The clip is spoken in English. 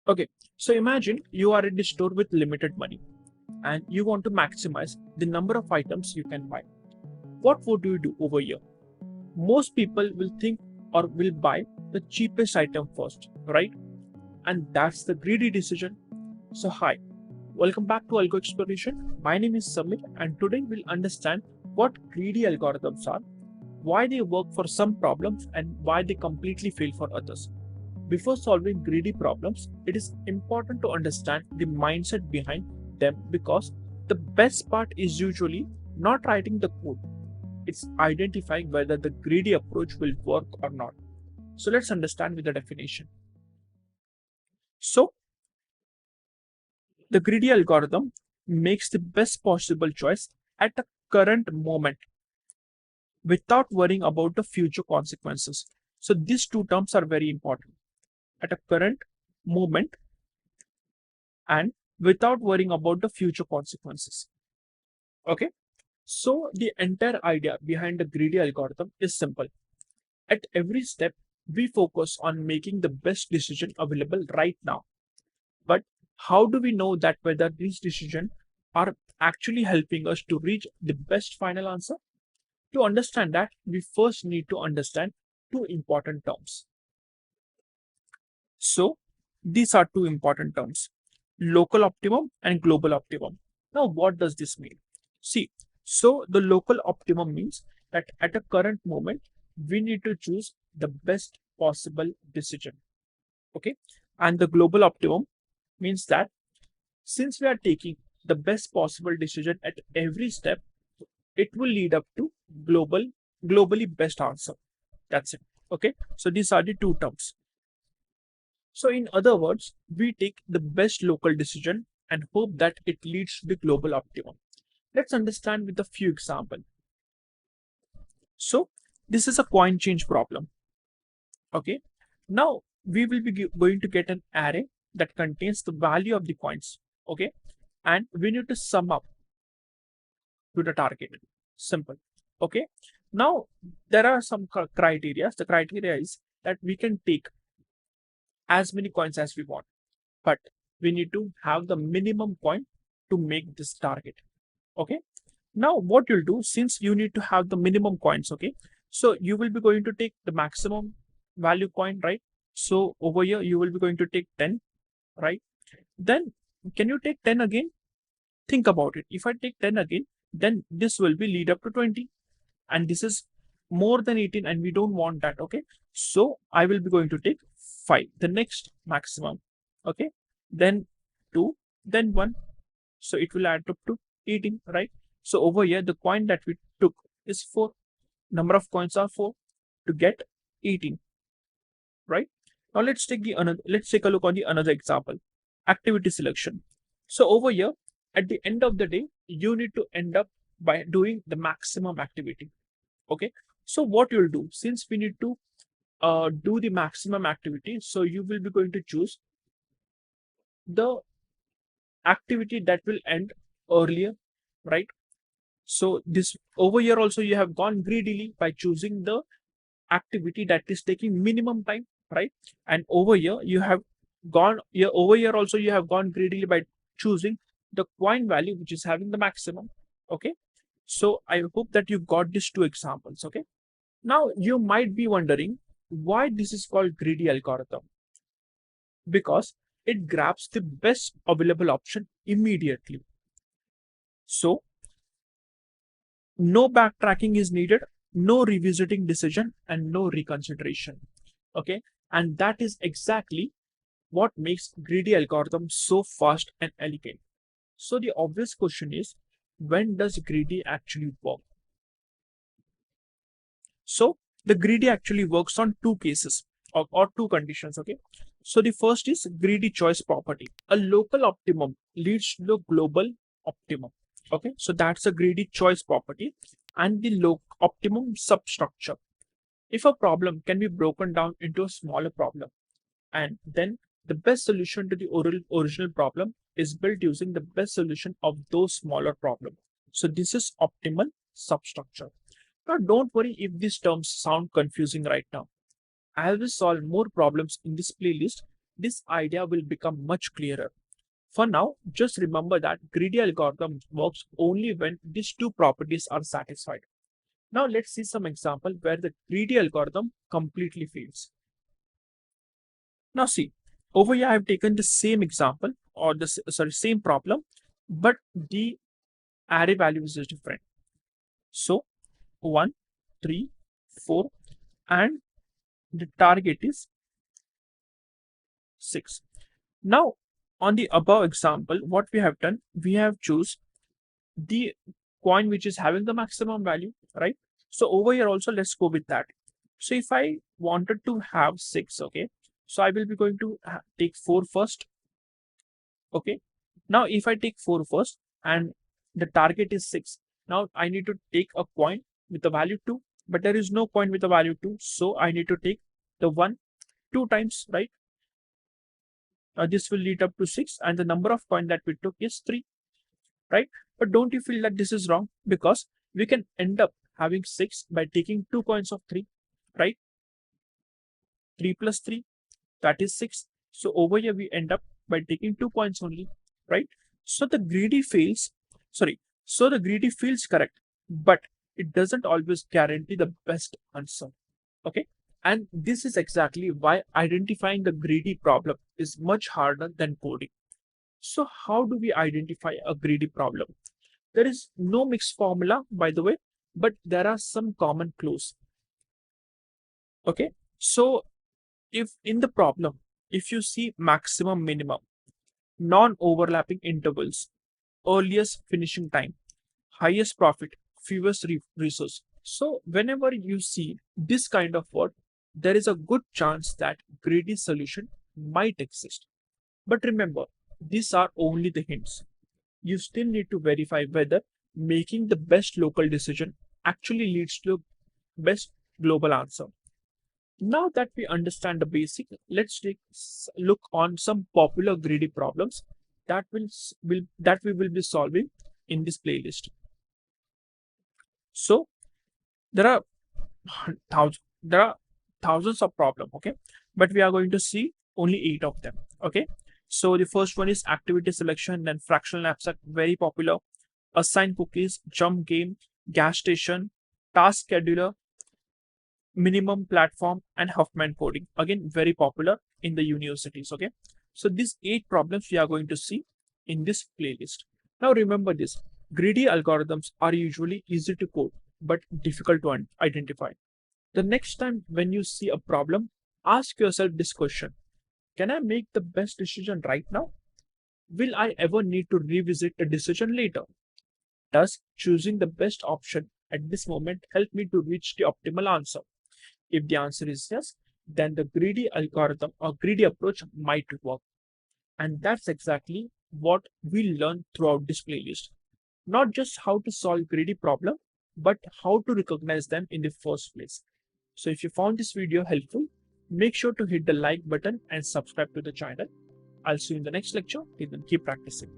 Okay, so imagine you are in the store with limited money and you want to maximize the number of items you can buy. What would you do over here? Most people will think or will buy the cheapest item first, right? And that's the greedy decision. So, hi, welcome back to Algo Exploration. My name is Samir, and today we'll understand what greedy algorithms are, why they work for some problems, and why they completely fail for others. Before solving greedy problems, it is important to understand the mindset behind them because the best part is usually not writing the code, it's identifying whether the greedy approach will work or not. So let's understand with the definition. So, the greedy algorithm makes the best possible choice at the current moment without worrying about the future consequences. So, these two terms are very important. At a current moment and without worrying about the future consequences. Okay, so the entire idea behind the greedy algorithm is simple. At every step, we focus on making the best decision available right now. But how do we know that whether these decisions are actually helping us to reach the best final answer? To understand that, we first need to understand two important terms. So, these are two important terms, local optimum and global optimum. Now, what does this mean? See, so the local optimum means that at a current moment, we need to choose the best possible decision. Okay. And the global optimum means that since we are taking the best possible decision at every step, it will lead up to globally best answer. That's it. Okay. So these are the two terms. So, in other words, we take the best local decision and hope that it leads to the global optimum. Let's understand with a few examples. So, this is a coin change problem. Okay. Now, we will be going to get an array that contains the value of the coins. Okay. And we need to sum up to the target. Simple. Okay. Now, there are some criteria. The criteria is that we can take as many coins as we want, but we need to have the minimum coin to make this target. Okay. Now what you'll do, since you need to have the minimum coins, okay, so you will be going to take the maximum value coin, right? So over here you will be going to take 10, right? Then can you take 10 again? Think about it. If I take 10 again, then this will be lead up to 20, and this is more than 18 and we don't want that. Okay, so I will be going to take 5, the next maximum. Okay, then 2, then 1, so it will add up to 18, right? So over here the coin that we took is 4, number of coins are 4 to get 18, right? Now let's take a look on the another example, activity selection. So over here, at the end of the day, you need to end up by doing the maximum activity. Okay, so what you'll do, since we need to do the maximum activity, so you will be going to choose the activity that will end earlier, right? So this over here also you have gone greedily by choosing the activity that is taking minimum time, right? And over here you have gone here, over here also you have gone greedily by choosing the coin value which is having the maximum. Okay, so I hope that you got these two examples. Okay, now you might be wondering why this is called greedy algorithm, because it grabs the best available option immediately. So no backtracking is needed, no revisiting decision, and no reconsideration. Okay, and that is exactly what makes greedy algorithm so fast and elegant. So the obvious question is, when does greedy actually work? So the greedy actually works on two cases, or two conditions. Okay, so the first is greedy choice property. A local optimum leads to the global optimum. Okay, so that's a greedy choice property. And the optimum substructure. If a problem can be broken down into a smaller problem, and then the best solution to the original problem is built using the best solution of those smaller problems. So this is optimal substructure. Now don't worry if these terms sound confusing right now. I will solve more problems in this playlist this idea will become much clearer. For now, just remember that greedy algorithm works only when these two properties are satisfied. Now let's see some example where the greedy algorithm completely fails. Now see, over here I have taken the same example or the same problem, but the array values is different. So 1, 3, 4, and the target is 6. Now on the above example, what we have done, we have choose the coin which is having the maximum value, right? So over here also let's go with that. So if I wanted to have 6, okay, so I will be going to take 4 first. Okay, now if I take 4 first and the target is 6, now I need to take a coin with the value 2, but there is no coin with the value 2, so I need to take the 1 2 times, right? This will lead up to 6 and the number of coin that we took is 3, right? But don't you feel that this is wrong? Because we can end up having 6 by taking 2 coins of 3, right? 3 plus 3, that is 6. So over here we end up by taking 2 points only, right? So the greedy fails, sorry, so the greedy feels correct, but it doesn't always guarantee the best answer. Okay, and this is exactly why identifying the greedy problem is much harder than coding. So how do we identify a greedy problem? There is no mixed formula, by the way, but there are some common clues. Okay, so if in the problem, if you see maximum minimum, non-overlapping intervals, earliest finishing time, highest profit, fewest resource. So whenever you see this kind of word, there is a good chance that greedy solution might exist. But remember, these are only the hints. You still need to verify whether making the best local decision actually leads to the best global answer. Now that we understand the basic, let's take look on some popular greedy problems that that we will be solving in this playlist. So there are there are thousands of problems, okay, but we are going to see only 8 of them. Okay, so the first one is activity selection, then fractional knapsack, very popular, assign cookies, jump game, gas station, task scheduler, minimum platform, and Huffman coding, again very popular in the universities. Okay, so these 8 problems we are going to see in this playlist. Now remember this, greedy algorithms are usually easy to code but difficult to identify. The next time when you see a problem, ask yourself this question: can I make the best decision right now? Will I ever need to revisit a decision later? Does choosing the best option at this moment help me to reach the optimal answer? If the answer is yes, then the greedy algorithm or greedy approach might work. And that's exactly what we learn throughout this playlist. Not just how to solve greedy problem, but how to recognize them in the first place. So if you found this video helpful, make sure to hit the like button and subscribe to the channel. I'll see you in the next lecture. Till then, keep practicing.